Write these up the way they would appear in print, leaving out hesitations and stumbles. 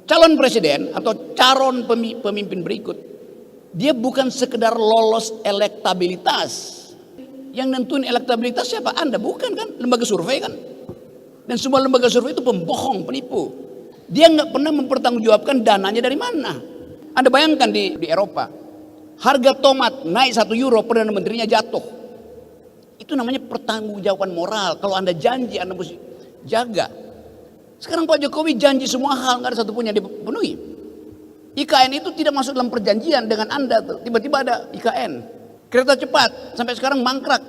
calon presiden atau calon pemimpin berikut, dia bukan sekedar lolos elektabilitas. Yang nentuin elektabilitas siapa? Anda, bukan kan? Lembaga survei kan? Dan semua lembaga survei itu pembohong, penipu. Dia nggak pernah mempertanggungjawabkan dananya dari mana. Anda bayangkan di Eropa, harga tomat naik 1 euro, Perdana Menterinya jatuh. Itu namanya pertanggungjawaban moral. Kalau Anda janji, Anda mesti jaga. Sekarang Pak Jokowi janji semua hal, nggak ada satupun yang dipenuhi. IKN itu tidak masuk dalam perjanjian dengan Anda. Tiba-tiba ada IKN. Kereta cepat sampai sekarang mangkrak.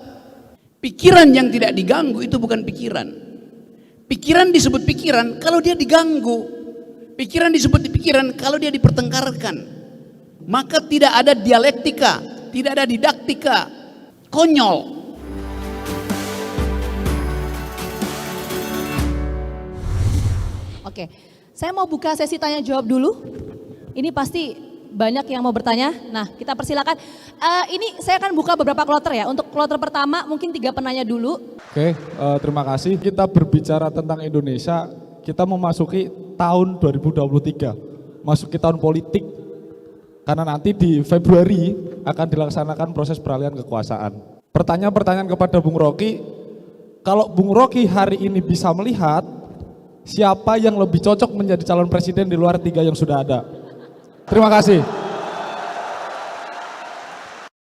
Pikiran yang tidak diganggu itu bukan pikiran. Pikiran disebut pikiran kalau dia diganggu. Pikiran disebut pikiran kalau dia dipertengkarkan. Maka tidak ada dialektika, tidak ada didaktika. Konyol. Oke, saya mau buka sesi tanya jawab dulu. Ini pasti banyak yang mau bertanya. Nah, kita persilakan. Ini saya akan buka beberapa kloter ya. Untuk kloter pertama mungkin 3 penanya dulu. Oke, terima kasih. Kita berbicara tentang Indonesia, kita memasuki tahun 2023, masuki tahun politik. Karena nanti di Februari akan dilaksanakan proses peralihan kekuasaan. Pertanyaan kepada Bung Rocky, kalau Bung Rocky hari ini bisa melihat, siapa yang lebih cocok menjadi calon presiden di luar 3 yang sudah ada? Terima kasih.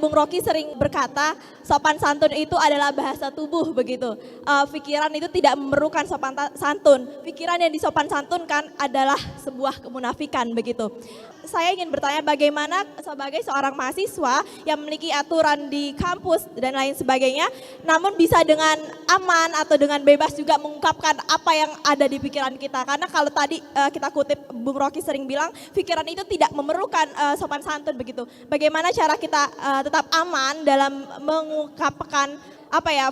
Bung Rocky sering berkata, sopan santun itu adalah bahasa tubuh begitu. Pikiran itu tidak memerlukan sopan santun. Pikiran yang disopan santunkan adalah sebuah kemunafikan begitu. Saya ingin bertanya bagaimana sebagai seorang mahasiswa yang memiliki aturan di kampus dan lain sebagainya, namun bisa dengan aman atau dengan bebas juga mengungkapkan apa yang ada di pikiran kita. Karena kalau tadi kita kutip Bung Rocky sering bilang, pikiran itu tidak memerlukan sopan santun begitu. Bagaimana cara kita tetap aman dalam mengungkapkan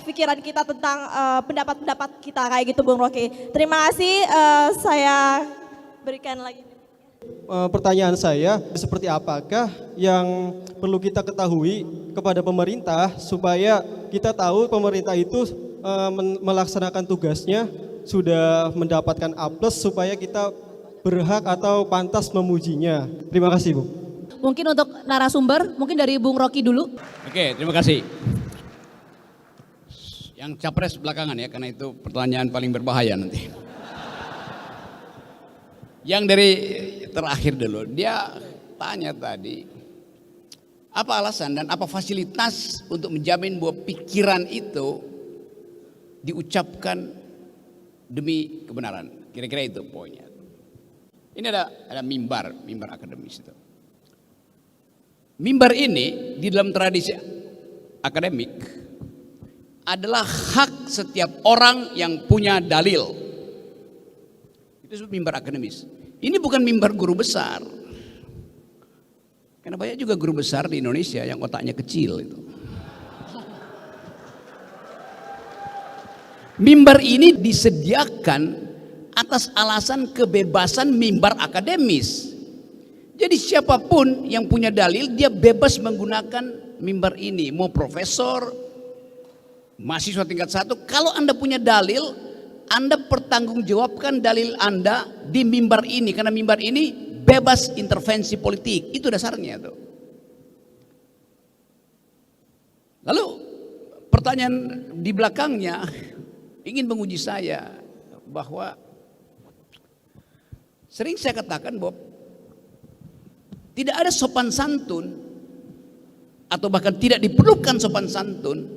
pikiran kita tentang pendapat-pendapat kita kayak gitu Bung Rocky. Terima kasih, saya berikan lagi. Pertanyaan saya, seperti apakah yang perlu kita ketahui kepada pemerintah supaya kita tahu pemerintah itu melaksanakan tugasnya sudah mendapatkan A+ supaya kita berhak atau pantas memujinya. Terima kasih, Bu. Mungkin untuk narasumber, mungkin dari Bung Rocky dulu. Oke, terima kasih. Yang capres belakangan ya, karena itu pertanyaan paling berbahaya nanti. Yang dari terakhir dulu, dia tanya tadi, apa alasan dan apa fasilitas untuk menjamin bahwa pikiran itu diucapkan demi kebenaran. Kira-kira itu poinnya. Ini ada mimbar akademis itu. Mimbar ini di dalam tradisi akademik adalah hak setiap orang yang punya dalil. Itu disebut mimbar akademis. Ini bukan mimbar guru besar. Karena banyak juga guru besar di Indonesia yang otaknya kecil itu. Mimbar ini disediakan atas alasan kebebasan mimbar akademis. Jadi siapapun yang punya dalil dia bebas menggunakan mimbar ini. Mau profesor, mahasiswa tingkat 1, kalau Anda punya dalil, Anda pertanggungjawabkan dalil Anda di mimbar ini. Karena mimbar ini bebas intervensi politik. Itu dasarnya tuh. Lalu pertanyaan di belakangnya ingin menguji saya bahwa sering saya katakan bahwa tidak ada sopan santun atau bahkan tidak diperlukan sopan santun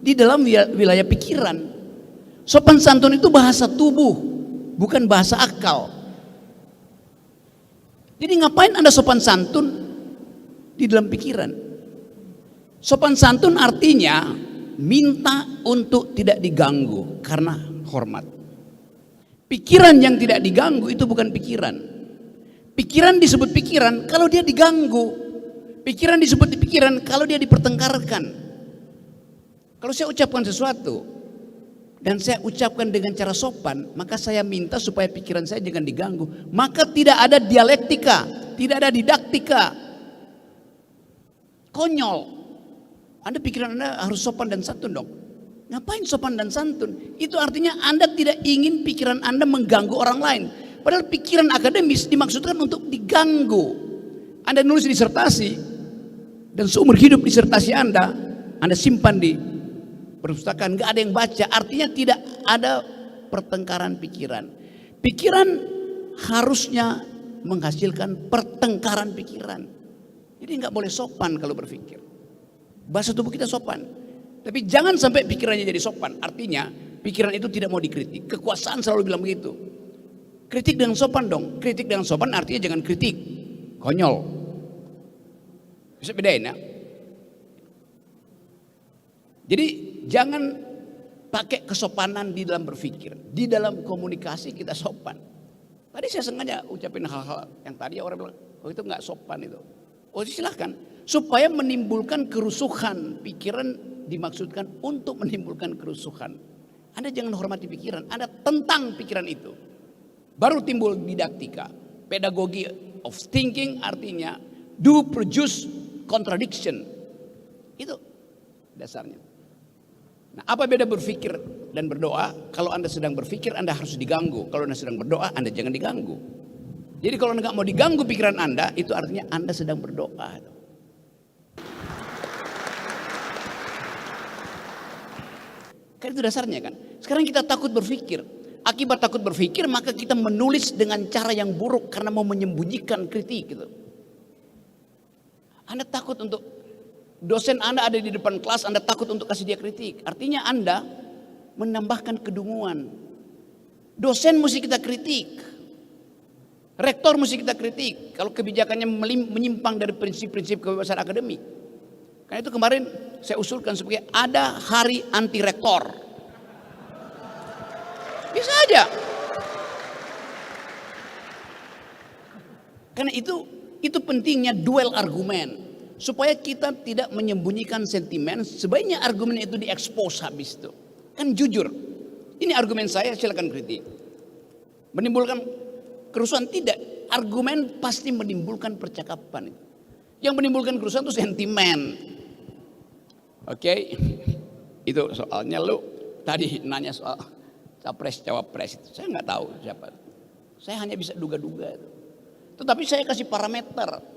di dalam wilayah pikiran. Sopan santun itu bahasa tubuh, bukan bahasa akal. Jadi ngapain Anda sopan santun di dalam pikiran? Sopan santun artinya minta untuk tidak diganggu karena hormat. Pikiran yang tidak diganggu itu bukan pikiran. Pikiran disebut pikiran kalau dia diganggu. Pikiran disebut pikiran kalau dia dipertengkarkan. Kalau saya ucapkan sesuatu dan saya ucapkan dengan cara sopan, maka saya minta supaya pikiran saya jangan diganggu. Maka tidak ada dialektika, tidak ada didaktika. Konyol. Anda pikiran Anda harus sopan dan santun dong. Ngapain sopan dan santun? Itu artinya Anda tidak ingin pikiran Anda mengganggu orang lain. Padahal pikiran akademis dimaksudkan untuk diganggu. Anda nulis disertasi dan seumur hidup disertasi Anda simpan di perpustakaan, nggak ada yang baca. Artinya tidak ada pertengkaran pikiran. Pikiran harusnya menghasilkan pertengkaran pikiran. Jadi nggak boleh sopan kalau berpikir. Bahasa tubuh kita sopan. Tapi jangan sampai pikirannya jadi sopan. Artinya pikiran itu tidak mau dikritik. Kekuasaan selalu bilang begitu. Kritik dengan sopan dong. Kritik dengan sopan artinya jangan kritik. Konyol. Bisa bedain ya. Jadi jangan pakai kesopanan di dalam berpikir. Di dalam komunikasi kita sopan. Tadi saya sengaja ucapin hal-hal yang tadi orang bilang, oh itu nggak sopan itu. Oh silahkan. Supaya menimbulkan kerusuhan. Pikiran dimaksudkan untuk menimbulkan kerusuhan. Anda jangan hormati pikiran. Anda tentang pikiran itu. Baru timbul didaktika. Pedagogi of thinking artinya do produce contradiction. Itu dasarnya. Nah, apa beda berpikir dan berdoa? Kalau Anda sedang berpikir, Anda harus diganggu. Kalau Anda sedang berdoa, Anda jangan diganggu. Jadi kalau Anda nggak mau diganggu pikiran Anda, itu artinya Anda sedang berdoa. Kan itu dasarnya kan. Sekarang kita takut berpikir. Akibat takut berpikir, maka kita menulis dengan cara yang buruk karena mau menyembunyikan kritik gitu. Anda takut untuk dosen Anda ada di depan kelas, Anda takut untuk kasih dia kritik. Artinya Anda menambahkan kedunguan. Dosen mesti kita kritik. Rektor mesti kita kritik. Kalau kebijakannya menyimpang dari prinsip-prinsip kebebasan akademik. Karena itu kemarin saya usulkan sebagai ada hari anti rektor. Bisa aja. Karena itu pentingnya duel argumen. Supaya kita tidak menyembunyikan sentimen, sebaiknya argumen itu diekspos habis itu. Kan jujur. Ini argumen saya, silakan kritik. Menimbulkan kerusuhan tidak. Argumen pasti menimbulkan percakapan. Yang menimbulkan kerusuhan itu sentimen. Oke. Itu soalnya lu tadi nanya soal capres cawapres itu. Saya nggak tahu siapa. Saya hanya bisa duga-duga itu. Tetapi saya kasih parameter.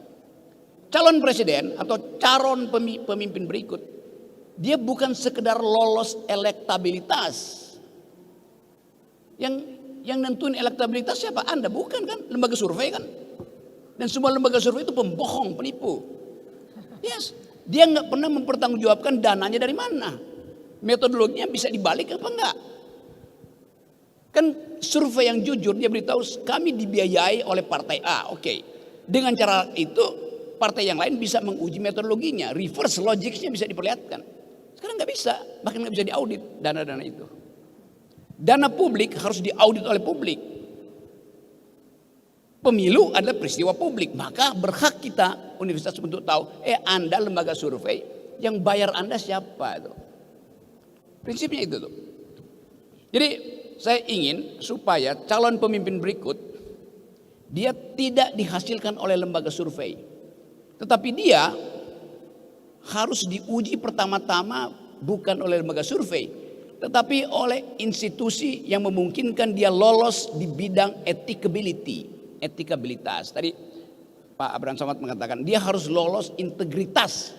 Calon presiden atau calon pemimpin berikut, dia bukan sekedar lolos elektabilitas. Yang nentuin elektabilitas siapa? Anda bukan kan? Lembaga survei kan? Dan semua lembaga survei itu pembohong, penipu. Yes, dia nggak pernah mempertanggungjawabkan dananya dari mana. Metodologinya bisa dibalik apa enggak? Kan survei yang jujur dia beritahu kami dibiayai oleh partai A. Oke. Dengan cara itu partai yang lain bisa menguji metodologinya, reverse logicsnya bisa diperlihatkan. Sekarang nggak bisa, bahkan nggak bisa diaudit dana-dana itu. Dana publik harus diaudit oleh publik. Pemilu adalah peristiwa publik, maka berhak kita universitas untuk tahu, Anda lembaga survei yang bayar Anda siapa itu. Prinsipnya itu tuh. Jadi saya ingin supaya calon pemimpin berikut dia tidak dihasilkan oleh lembaga survei. Tetapi dia harus diuji pertama-tama bukan oleh lembaga survei, tetapi oleh institusi yang memungkinkan dia lolos di bidang etikabilitas. Tadi Pak Abraham Samad mengatakan dia harus lolos integritas.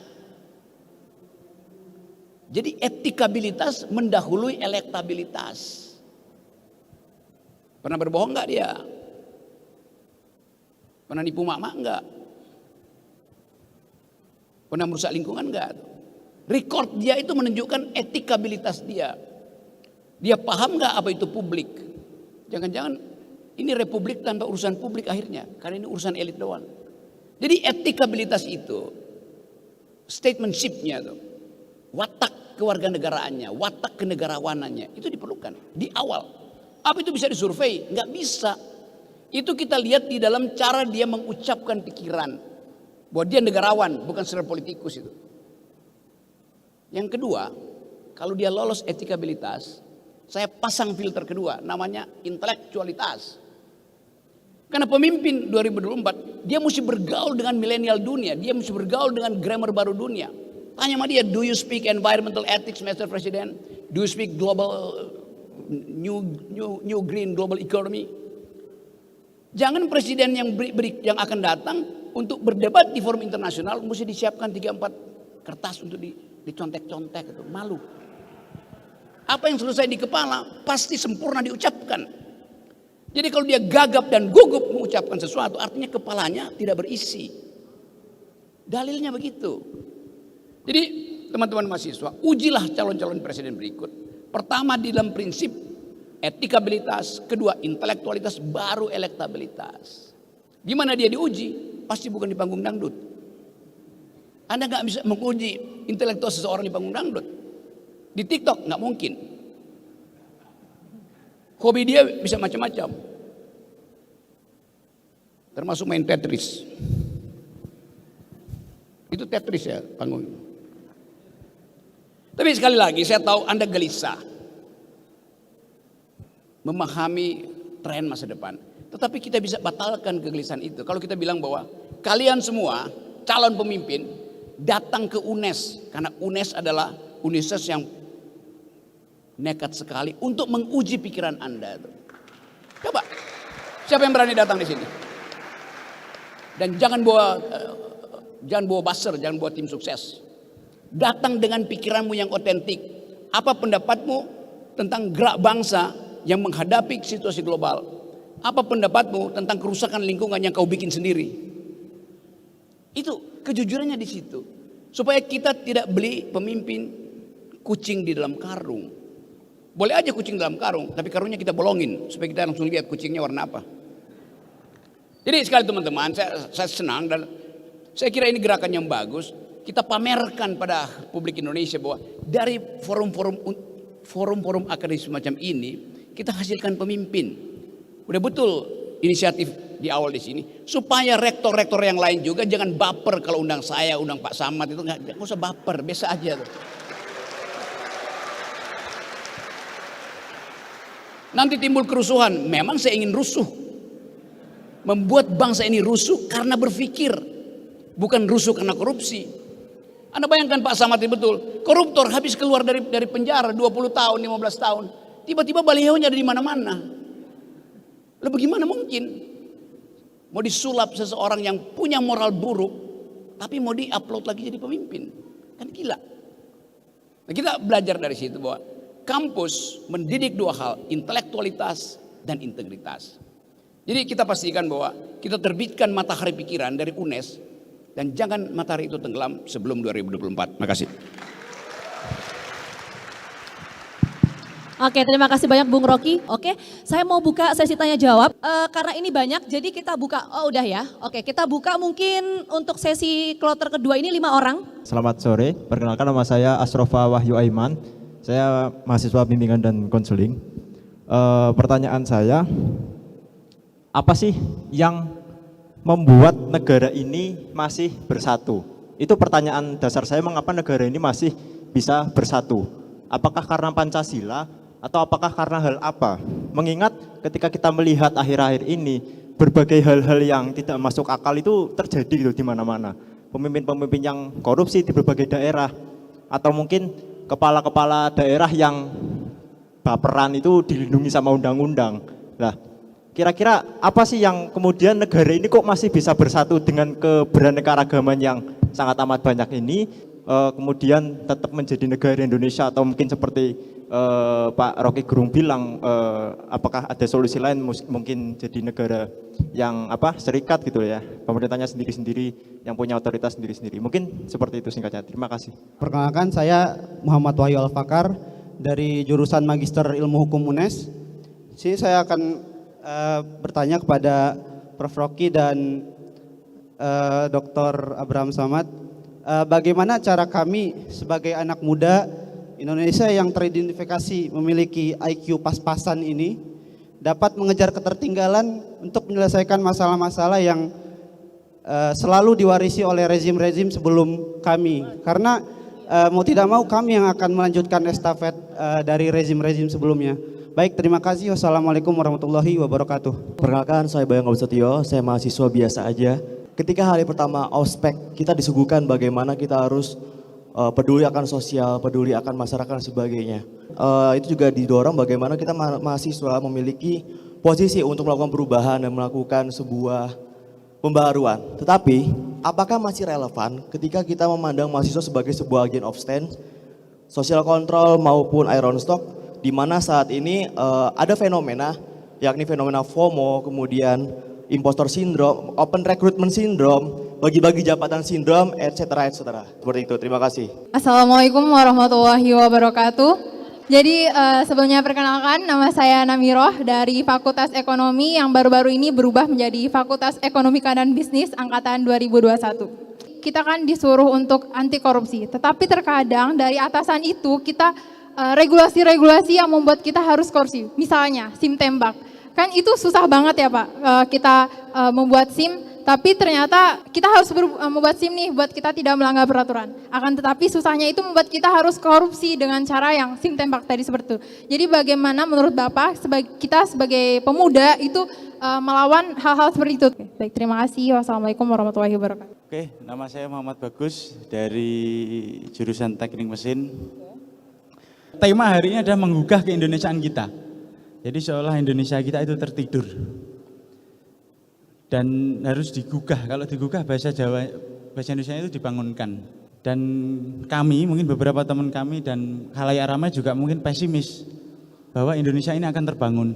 Jadi etikabilitas mendahului elektabilitas. Pernah berbohong nggak dia? Pernah nipu mak-mak nggak? Pernah merusak lingkungan enggak? Record dia itu menunjukkan etikabilitas dia. Dia paham enggak apa itu publik? Jangan-jangan ini republik tanpa urusan publik akhirnya. Karena ini urusan elit doang. Jadi etikabilitas itu, statementship-nya tuh, watak kewarganegaraannya, watak kenegarawanannya, itu diperlukan di awal. Apa itu bisa disurvei? Enggak bisa. Itu kita lihat di dalam cara dia mengucapkan pikiran. Bahwa dia negarawan, bukan sekedar politikus itu. Yang kedua, kalau dia lolos etikabilitas, saya pasang filter kedua, namanya intelektualitas. Karena pemimpin 2024, dia mesti bergaul dengan milenial dunia, dia mesti bergaul dengan grammar baru dunia. Tanya sama dia, do you speak environmental ethics, Mr. President? Do you speak global new green global economy? Jangan presiden yang akan datang untuk berdebat di forum internasional mesti disiapkan 3-4 kertas untuk dicontek-contek itu. Malu. Apa yang selesai di kepala pasti sempurna diucapkan. Jadi kalau dia gagap dan gugup mengucapkan sesuatu, artinya kepalanya tidak berisi. Dalilnya begitu. Jadi teman-teman mahasiswa, ujilah calon-calon presiden berikut. Pertama di dalam prinsip etikabilitas, kedua intelektualitas, baru elektabilitas. Di mana dia diuji? Pasti bukan di panggung dangdut. Anda nggak bisa menguji intelektual seseorang di panggung dangdut. Di TikTok nggak mungkin. Hobi dia bisa macam-macam. Termasuk main Tetris. Itu Tetris ya panggung. Tapi sekali lagi saya tahu Anda gelisah memahami tren masa depan. Tetapi kita bisa batalkan kegelisahan itu. Kalau kita bilang bahwa kalian semua calon pemimpin datang ke UNES. Karena UNES adalah universitas yang nekat sekali untuk menguji pikiran Anda. Coba, siapa yang berani datang di sini? Dan jangan bawa buzzer, jangan bawa tim sukses. Datang dengan pikiranmu yang otentik. Apa pendapatmu tentang gerak bangsa yang menghadapi situasi global? Apa pendapatmu tentang kerusakan lingkungan yang kau bikin sendiri? Itu kejujurannya di situ. Supaya kita tidak beli pemimpin kucing di dalam karung. Boleh aja kucing dalam karung, tapi karungnya kita bolongin supaya kita langsung lihat kucingnya warna apa. Jadi sekali teman-teman, saya senang dan saya kira ini gerakan yang bagus. Kita pamerkan pada publik Indonesia bahwa dari forum-forum akademis semacam ini kita hasilkan pemimpin. Udah betul inisiatif di awal di sini supaya rektor-rektor yang lain juga jangan baper kalau undang saya, undang Pak Samad itu nggak usah baper, biasa aja tuh. Nanti timbul kerusuhan, memang saya ingin rusuh. Membuat bangsa ini rusuh karena berpikir, bukan rusuh karena korupsi. Anda bayangkan Pak Samad itu betul, koruptor habis keluar dari penjara 20 tahun, 15 tahun. Tiba-tiba balihonya ada di mana-mana. Lalu bagaimana mungkin mau disulap seseorang yang punya moral buruk, tapi mau di-upload lagi jadi pemimpin? Kan gila. Nah, kita belajar dari situ bahwa kampus mendidik dua hal, intelektualitas dan integritas. Jadi kita pastikan bahwa kita terbitkan matahari pikiran dari UNES dan jangan matahari itu tenggelam sebelum 2024. Makasih. Oke, terima kasih banyak Bung Rocky. Oke, saya mau buka sesi tanya jawab. Karena ini banyak, jadi kita buka. Oh udah ya. Oke, kita buka mungkin untuk sesi kloter kedua ini 5 orang. Selamat sore, perkenalkan nama saya Asrofa Wahyu Aiman. Saya mahasiswa bimbingan dan konseling. Pertanyaan saya, apa sih yang membuat negara ini masih bersatu? Itu pertanyaan dasar saya, mengapa negara ini masih bisa bersatu? Apakah karena Pancasila atau apakah karena hal apa? Mengingat ketika kita melihat akhir-akhir ini berbagai hal-hal yang tidak masuk akal itu terjadi gitu di mana-mana. Pemimpin-pemimpin yang korupsi di berbagai daerah, atau mungkin kepala-kepala daerah yang baperan itu dilindungi sama undang-undang. Nah, kira-kira apa sih yang kemudian negara ini kok masih bisa bersatu dengan keberaneka-ragaman yang sangat amat banyak ini, kemudian tetap menjadi negara Indonesia, atau mungkin seperti Pak Rocky Gerung bilang, apakah ada solusi lain mungkin jadi negara yang serikat gitu ya, pemerintahnya sendiri-sendiri, yang punya otoritas sendiri-sendiri. Mungkin seperti itu singkatnya. Terima kasih. Perkenalkan, saya Muhammad Wahyu Al-Fakar dari jurusan Magister Ilmu Hukum UNES. Sini saya akan bertanya kepada Prof. Rocky dan Dr. Abraham Samad, bagaimana cara kami sebagai anak muda Indonesia yang teridentifikasi memiliki IQ pas-pasan ini dapat mengejar ketertinggalan untuk menyelesaikan masalah-masalah yang selalu diwarisi oleh rezim-rezim sebelum kami. Karena mau tidak mau kami yang akan melanjutkan estafet dari rezim-rezim sebelumnya. Baik, terima kasih. Wassalamualaikum warahmatullahi wabarakatuh. Perkenalkan, saya Bayang Abdul, saya mahasiswa biasa aja. Ketika hari pertama ospek, kita disuguhkan bagaimana kita harus peduli akan sosial, peduli akan masyarakat dan sebagainya. Itu juga didorong bagaimana kita mahasiswa memiliki posisi untuk melakukan perubahan dan melakukan sebuah pembaharuan. Tetapi, apakah masih relevan ketika kita memandang mahasiswa sebagai sebuah agent of change, social control maupun iron stock, di mana saat ini ada fenomena, yakni fenomena FOMO, kemudian impostor syndrome, open recruitment syndrome, bagi-bagi jabatan sindrom, etc. Seperti itu. Terima kasih. Assalamualaikum warahmatullahi wabarakatuh. Jadi sebelumnya perkenalkan, nama saya Namiroh dari Fakultas Ekonomi yang baru-baru ini berubah menjadi Fakultas Ekonomika dan Bisnis angkatan 2021. Kita kan disuruh untuk anti korupsi, tetapi terkadang dari atasan itu kita regulasi-regulasi yang membuat kita harus korupsi. Misalnya SIM tembak, kan itu susah banget ya Pak, kita membuat SIM. Tapi ternyata kita harus membuat SIM nih buat kita tidak melanggar peraturan. Akan tetapi susahnya itu membuat kita harus korupsi dengan cara yang SIM tembak tadi seperti itu. Jadi bagaimana menurut Bapak kita sebagai pemuda itu melawan hal-hal seperti itu? Baik, terima kasih. Wassalamualaikum warahmatullahi wabarakatuh. Oke, nama saya Muhammad Bagus dari jurusan Teknik Mesin. Tema hari ini adalah menggugah keindonesiaan kita. Jadi seolah Indonesia kita itu tertidur. Dan harus digugah, kalau digugah bahasa Indonesia itu dibangunkan. Dan kami, mungkin beberapa teman kami dan khalayak ramai juga mungkin pesimis bahwa Indonesia ini akan terbangun.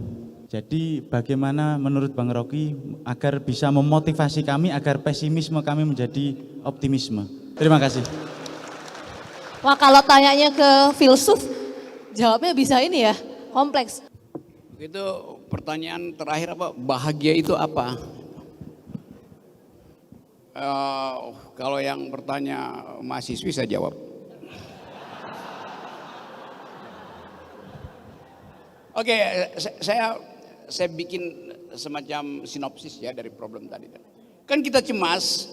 Jadi bagaimana menurut Bang Rocky agar bisa memotivasi kami agar pesimisme kami menjadi optimisme. Terima kasih. Wah, kalau tanyanya ke filsuf, jawabnya bisa ini ya, kompleks. Itu pertanyaan terakhir apa? Bahagia itu apa? Kalau yang bertanya mahasiswi saya jawab. Oke, saya bikin semacam sinopsis ya dari problem tadi. Kan kita cemas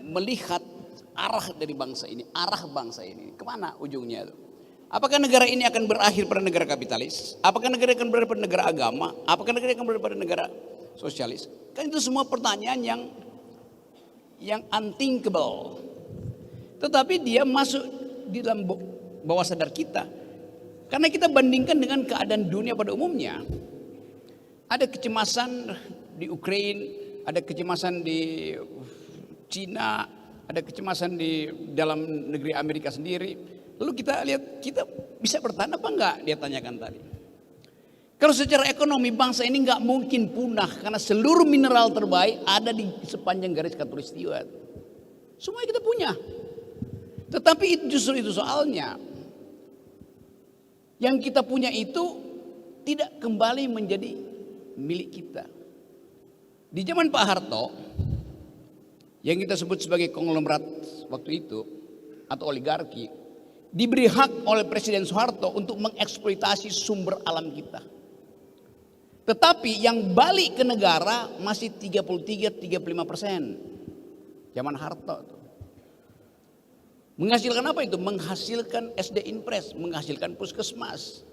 melihat arah dari bangsa ini, kemana ujungnya itu? Apakah negara ini akan berakhir pada negara kapitalis? Apakah negara akan berakhir pada negara agama? Apakah negara akan berakhir pada negara sosialis? Kan itu semua pertanyaan yang unthinkable. Tetapi dia masuk di dalam bawah sadar kita. Karena kita bandingkan dengan keadaan dunia pada umumnya. Ada kecemasan di Ukraina, ada kecemasan di Cina, ada kecemasan di dalam negeri Amerika sendiri. Lalu kita lihat, kita bisa bertahan apa enggak, dia tanyakan tadi. Kalau secara ekonomi bangsa ini nggak mungkin punah karena seluruh mineral terbaik ada di sepanjang garis khatulistiwa. Semua kita punya. Tetapi justru itu soalnya. Yang kita punya itu tidak kembali menjadi milik kita. Di zaman Pak Harto, yang kita sebut sebagai konglomerat waktu itu atau oligarki, diberi hak oleh Presiden Soeharto untuk mengeksploitasi sumber alam kita. Tetapi yang balik ke negara masih 33-35%. Zaman Harto itu. Menghasilkan apa itu? Menghasilkan SD Impres, menghasilkan puskesmas.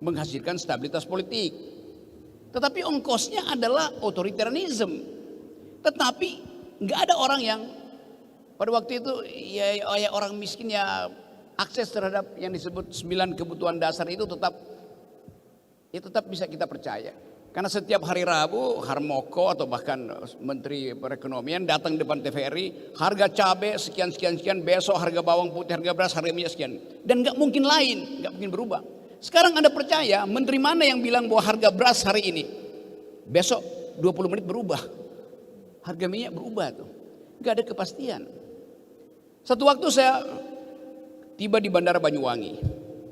Menghasilkan stabilitas politik. Tetapi ongkosnya adalah otoritarianisme. Tetapi nggak ada orang yang pada waktu itu ya orang miskin ya akses terhadap yang disebut 9 kebutuhan dasar itu tetap bisa kita percaya. Karena setiap hari Rabu Harmoko atau bahkan Menteri Perekonomian datang depan TVRI, harga cabai sekian, besok harga bawang putih, harga beras, harga minyak sekian. Dan nggak mungkin lain, nggak mungkin berubah. Sekarang Anda percaya menteri mana yang bilang bahwa harga beras hari ini, besok 20 menit berubah. Harga minyak berubah tuh. Nggak ada kepastian. Satu waktu saya tiba di Bandara Banyuwangi.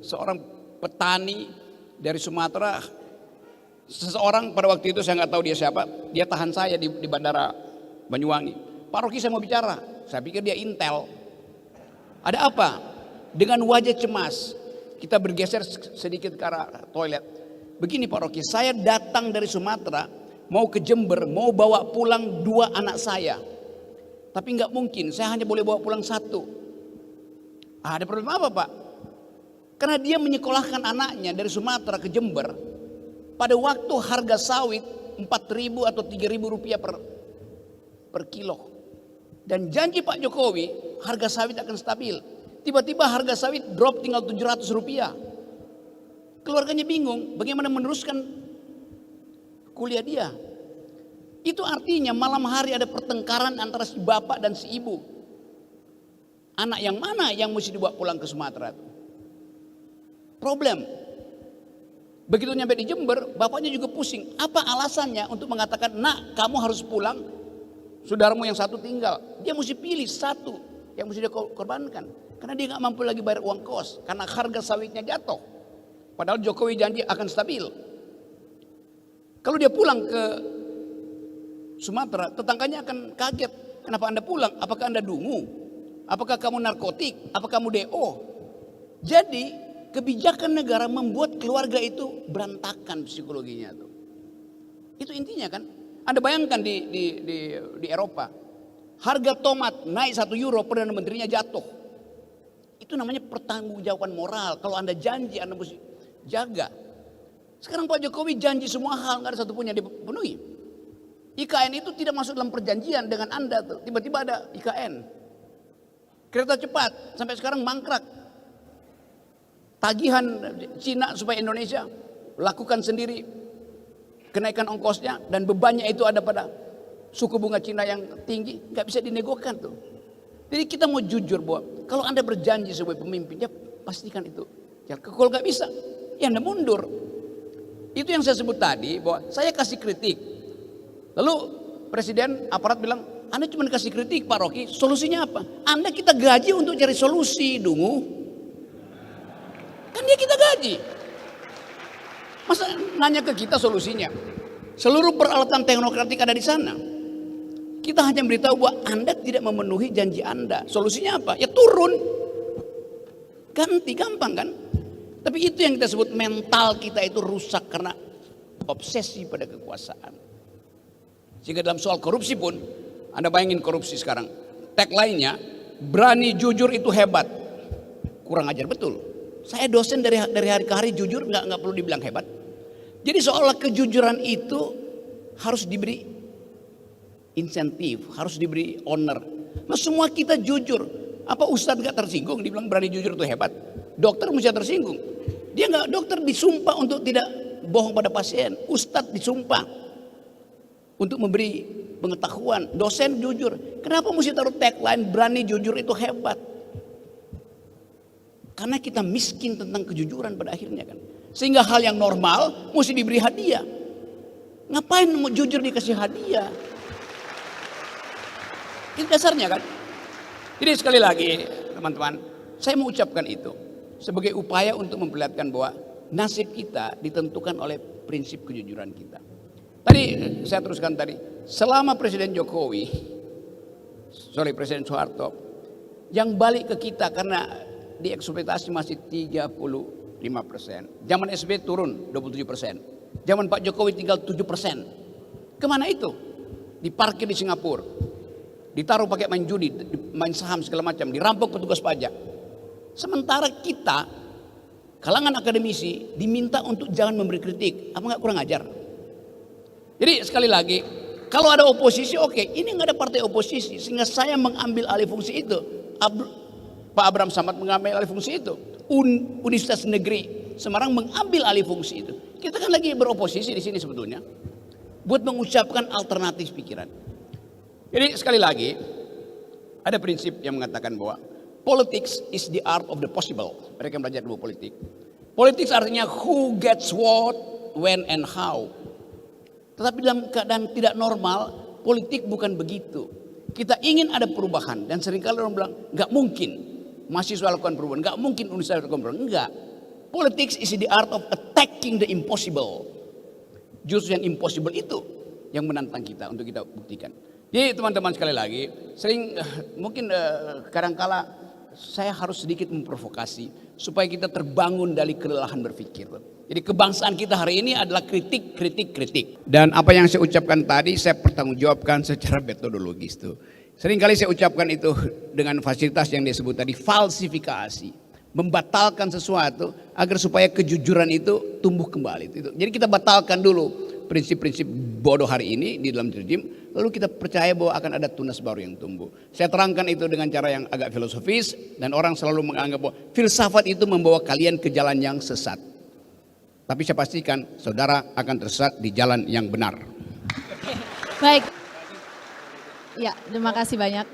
Seorang petani dari Sumatera, seseorang pada waktu itu saya nggak tahu dia siapa, dia tahan saya di Bandara Banyuwangi. Pak Rocky, saya mau bicara. Saya pikir dia intel. Ada apa? Dengan wajah cemas, kita bergeser sedikit ke arah toilet. Begini Pak Rocky, saya datang dari Sumatera, mau ke Jember, mau bawa pulang 2 anak saya. Tapi nggak mungkin, saya hanya boleh bawa pulang 1. Ada problem apa Pak? Karena dia menyekolahkan anaknya dari Sumatera ke Jember pada waktu harga sawit 4.000 atau 3.000 rupiah per kilo. Dan janji Pak Jokowi harga sawit akan stabil. Tiba-tiba harga sawit drop tinggal 700 rupiah. Keluarganya bingung bagaimana meneruskan kuliah dia. Itu artinya malam hari ada pertengkaran antara si bapak dan si ibu. Anak yang mana yang mesti dibawa pulang ke Sumatera? Problem. Begitu nyampe di Jember, bapaknya juga pusing. Apa alasannya untuk mengatakan, nak kamu harus pulang, saudaramu yang satu tinggal. Dia mesti pilih satu yang mesti dia korbankan. Karena dia nggak mampu lagi bayar uang kos, karena harga sawitnya jatuh. Padahal Jokowi janji akan stabil. Kalau dia pulang ke Sumatera, tetangganya akan kaget. Kenapa Anda pulang? Apakah Anda dungu? Apakah kamu narkotik? Apakah kamu DO? Jadi kebijakan negara membuat keluarga itu berantakan psikologinya tuh. Itu intinya kan. Anda bayangkan di Eropa, harga tomat naik 1 euro, Perdana Menterinya jatuh. Itu namanya pertanggungjawaban moral. Kalau Anda janji, Anda mesti jaga. Sekarang Pak Jokowi janji semua hal, nggak ada satupun yang dipenuhi. IKN itu tidak masuk dalam perjanjian dengan Anda tuh. Tiba-tiba ada IKN. Kereta cepat sampai sekarang mangkrak. Tagihan Cina supaya Indonesia lakukan sendiri kenaikan ongkosnya, dan bebannya itu ada pada suku bunga Cina yang tinggi, nggak bisa dinegokan tuh. Jadi kita mau jujur bahwa kalau Anda berjanji sebagai pemimpin, ya pastikan itu. Ya, kalau nggak bisa, ya Anda mundur. Itu yang saya sebut tadi, bahwa saya kasih kritik. Lalu Presiden aparat bilang, Anda cuma kasih kritik Pak Rocky, solusinya apa? Anda kita gaji untuk cari solusi, dungu. Kan dia kita gaji. Masa nanya ke kita solusinya? Seluruh peralatan teknokratik ada di sana. Kita hanya beritahu bahwa Anda tidak memenuhi janji Anda. Solusinya apa? Ya turun. Ganti, gampang kan? Tapi itu yang kita sebut mental kita itu rusak karena obsesi pada kekuasaan. Sehingga dalam soal korupsi pun, Anda bayangin korupsi sekarang. Tagline-nya, berani jujur itu hebat. Kurang ajar betul. Saya dosen dari hari ke hari jujur, nggak perlu dibilang hebat. Jadi seolah kejujuran itu harus diberi insentif, harus diberi honor. Nah semua kita jujur. Apa Ustadz nggak tersinggung dibilang berani jujur itu hebat? Dokter mesti tersinggung. Dia nggak, dokter disumpah untuk tidak bohong pada pasien. Ustadz disumpah untuk memberi pengetahuan. Dosen jujur. Kenapa mesti taruh tagline berani jujur itu hebat? Karena kita miskin tentang kejujuran pada akhirnya kan. Sehingga hal yang normal mesti diberi hadiah. Ngapain mau jujur dikasih hadiah? Itu dasarnya kan. Jadi sekali lagi teman-teman, saya mau ucapkan itu sebagai upaya untuk memperlihatkan bahwa nasib kita ditentukan oleh prinsip kejujuran kita. Tadi saya teruskan tadi, selama Presiden Soeharto yang balik ke kita karena dieksploitasi masih 35%. Zaman SBY turun 27%. Zaman Pak Jokowi tinggal 7%. Kemana itu? Diparkir di Singapura. Ditaruh pakai main judi, main saham segala macam, dirampok petugas pajak. Sementara kita, kalangan akademisi, diminta untuk jangan memberi kritik. Apa nggak kurang ajar? Jadi sekali lagi, kalau ada oposisi oke, ini nggak ada partai oposisi, sehingga saya mengambil alih fungsi itu. Pak Abraham Samad mengambil alih fungsi itu. Universitas Negeri Semarang mengambil alih fungsi itu. Kita kan lagi beroposisi di sini sebetulnya, buat mengucapkan alternatif pikiran. Jadi sekali lagi, ada prinsip yang mengatakan bahwa politics is the art of the possible. Mereka belajar dulu politik. Politics artinya who gets what, when and how. Tetapi dalam keadaan tidak normal, politik bukan begitu. Kita ingin ada perubahan dan seringkali orang bilang nggak mungkin mahasiswa lakukan perubahan, nggak mungkin universitas lakukan perubahan. Enggak. Politics is the art of attacking the impossible. Justru yang impossible itu yang menantang kita untuk kita buktikan. Jadi teman-teman sekali lagi, sering mungkin kadangkala saya harus sedikit memprovokasi supaya kita terbangun dari kelelahan berpikir. Jadi kebangsaan kita hari ini adalah kritik. Dan apa yang saya ucapkan tadi saya pertanggungjawabkan secara metodologis tuh. Seringkali saya ucapkan itu dengan fasilitas yang disebut tadi falsifikasi, membatalkan sesuatu agar supaya kejujuran itu tumbuh kembali. Jadi kita batalkan dulu prinsip-prinsip bodoh hari ini di dalam rejim, lalu kita percaya bahwa akan ada tunas baru yang tumbuh. Saya terangkan itu dengan cara yang agak filosofis dan orang selalu menganggap bahwa filsafat itu membawa kalian ke jalan yang sesat. Tapi saya pastikan saudara akan tersesat di jalan yang benar. Baik. Ya, terima kasih banyak.